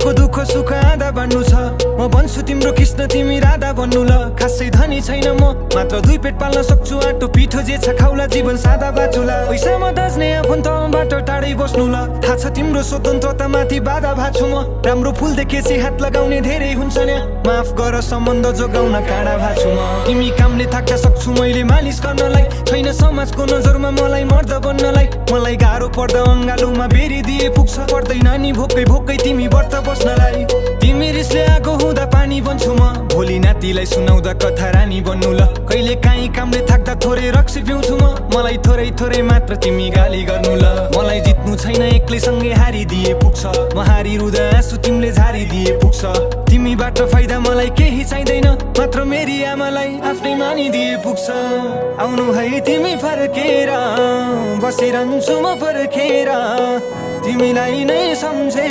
सबैको दुःख सुख आधा बाँड्नु छ। म भन्छु तिम्रो कृष्ण तिमी राधा बन्नु ल। खासै धनी छैन म, मात्र 2 पेट पाल्न सक्छु। आटो पिठो जे छ खाउला, जीवन सादा बाँचुला। पैसामा दाज्ने आफन्तबाट टाढै बस्नु ल। थाहा छ तिम्रो स्वतन्त्रता माथि बाधा भाछु म। राम्रो फुल देखेपछि हात लगाउने धेरै हुन्छ नि। माफ गर सम्बन्ध जोगाउन काँडा भाछु म। तिमी कामले थाक्दा सक्छु मैले मालिस गर्नलाई। छैन समाजको नजरमा मलाई मर्द बन्नलाई। मलाई गाह्रो पर्दा अङ्गालोमा बेरी दिए पुग्छ। पर्दैन नि भोकै भोकै तिमी व्रत बस्नलाई। तिमी रिसले आगो हुँदा पानी बन्छु म। भोलि नातिलाई सुनाउँदा कथा रानी बन्नु ल। कहिले काहीँ कामले थाक्दा थोरै रक्सी पिउँछु म। मलाई थोरै थोरै मात्र तिमी गाली गर्नु ल। मलाई जित्नु छैन एक्लैसँगै हारिदिए पुग्छ। म हारिरुँदा आँसु तिमीले झारिदिए पुग्छ। तिमीबाट फाइदा मलाई केही चाहिँदैन, मात्र मेरी आमालाई आफ्नै मानिदिए पुग्छ। आउनु है तिमी फर्केर, बसिरहन्छु म पर्खेर, तिमीलाई नै सम्झे।